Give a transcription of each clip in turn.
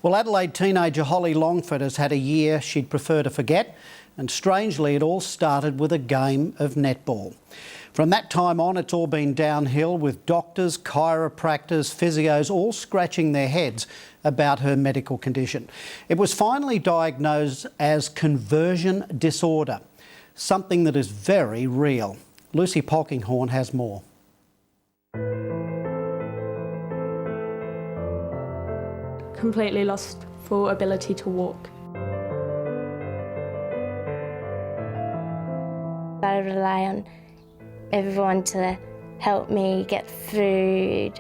Well, Adelaide teenager Holly Longford has had a year she'd prefer to forget, and strangely it all started with a game of netball. From that time on, it's all been downhill, with doctors, chiropractors, physios all scratching their heads about her medical condition. It was finally diagnosed as conversion disorder, something that is very real. Lucy Polkinghorne has more. Completely lost full ability to walk. I rely on everyone to help me get food,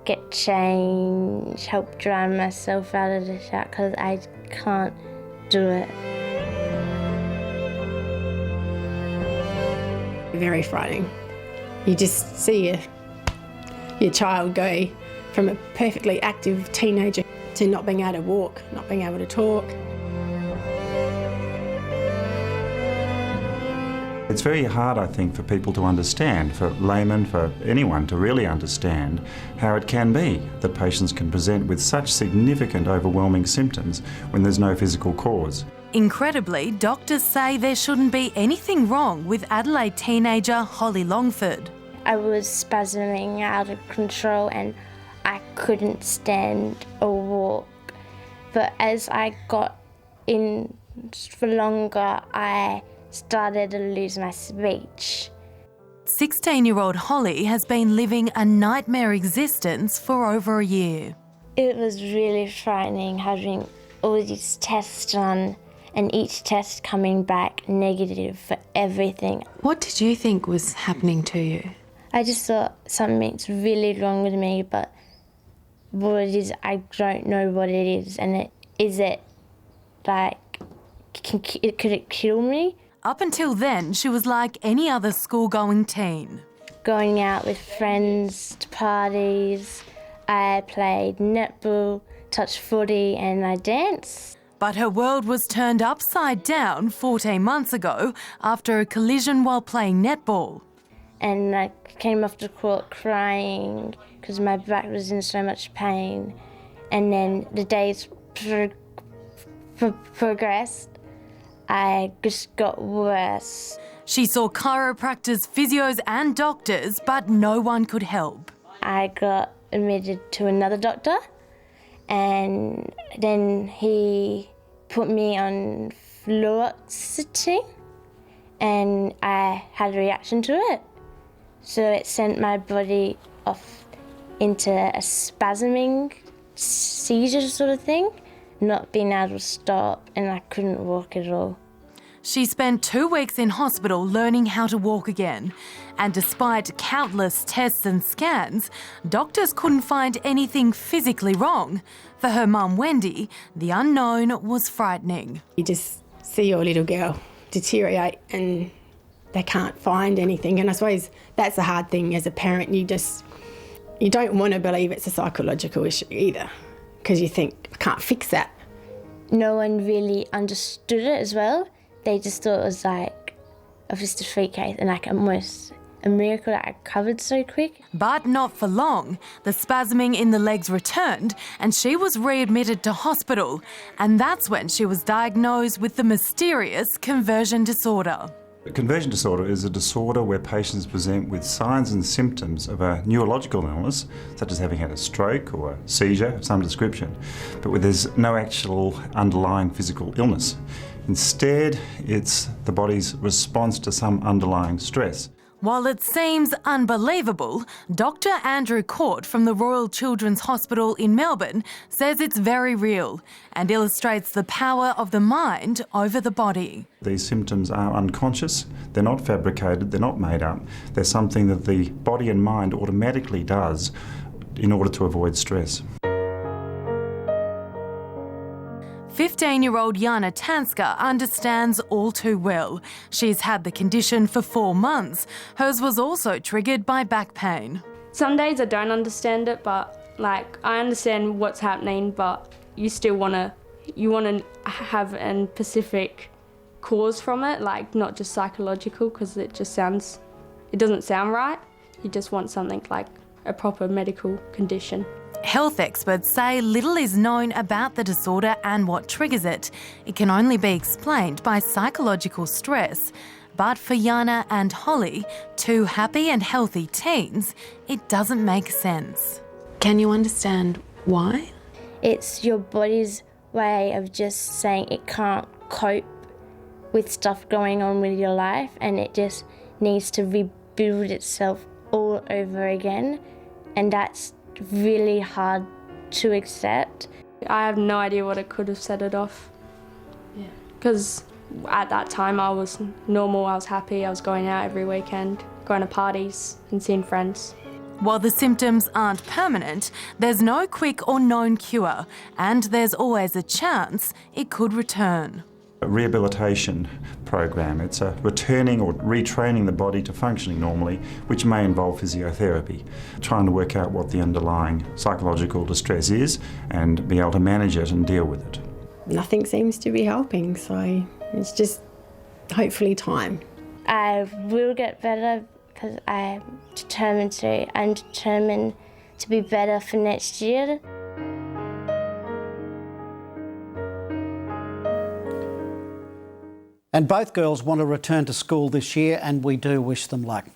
get change, help drown myself out of the shower because I can't do it. Very frightening. You just see your child go from a perfectly active teenager to not being able to walk, not being able to talk. It's very hard, I think, for people to understand, for laymen, for anyone to really understand how it can be that patients can present with such significant, overwhelming symptoms when there's no physical cause. Incredibly, doctors say there shouldn't be anything wrong with Adelaide teenager Holly Longford. I was spasming out of control and I couldn't stand or walk. But as I got in for longer, I started to lose my speech. 16-year-old Holly has been living a nightmare existence for over a year. It was really frightening having all these tests done and each test coming back negative for everything. What did you think was happening to you? I just thought something's really wrong with me, but what it is, I don't know what it is. And is it like, could it kill me? Up until then, she was like any other school-going teen. Going out with friends to parties, I played netball, touch footy and I danced. But her world was turned upside down 14 months ago after a collision while playing netball. And I came off the court crying because my back was in so much pain. And then the days progressed, I just got worse. She saw chiropractors, physios and doctors, but no one could help. I got admitted to another doctor and then he put me on fluoxetine and I had a reaction to it. So it sent my body off into a spasming seizure sort of thing, not being able to stop, and I couldn't walk at all. She spent 2 weeks in hospital learning how to walk again. And despite countless tests and scans, doctors couldn't find anything physically wrong. For her mum, Wendy, the unknown was frightening. You just see your little girl deteriorate and they can't find anything. And I suppose that's the hard thing as a parent. You don't want to believe it's a psychological issue either, because you think, I can't fix that. No one really understood it as well. They just thought it was like just a freak case and like almost a miracle that I recovered so quick. But not for long. The spasming in the legs returned and she was readmitted to hospital. And that's when she was diagnosed with the mysterious conversion disorder. Conversion disorder is a disorder where patients present with signs and symptoms of a neurological illness, such as having had a stroke or a seizure of some description, but where there's no actual underlying physical illness. Instead, it's the body's response to some underlying stress. While it seems unbelievable, Dr. Andrew Court from the Royal Children's Hospital in Melbourne says it's very real and illustrates the power of the mind over the body. These symptoms are unconscious, they're not fabricated, they're not made up. They're something that the body and mind automatically does in order to avoid stress. 15-year-old Jana Tanska understands all too well. She's had the condition for 4 months. Hers was also triggered by back pain. Some days I don't understand it, but I understand what's happening, but you still want to have a specific cause from it, not just psychological, because it doesn't sound right. You just want something like a proper medical condition. Health experts say little is known about the disorder and what triggers it. It can only be explained by psychological stress. But for Yana and Holly, two happy and healthy teens, it doesn't make sense. Can you understand why? It's your body's way of just saying it can't cope with stuff going on with your life, and it just needs to rebuild itself all over again, and that's really hard to accept. I have no idea what it could have set it off. Because at that time I was normal, I was happy, I was going out every weekend, going to parties and seeing friends. While the symptoms aren't permanent, there's no quick or known cure, and there's always a chance it could return. A rehabilitation program. It's a returning or retraining the body to functioning normally, which may involve physiotherapy, trying to work out what the underlying psychological distress is and be able to manage it and deal with it. Nothing seems to be helping, so it's just hopefully time. I will get better because I'm determined to. I'm determined to be better for next year. And both girls want to return to school this year, and we do wish them luck.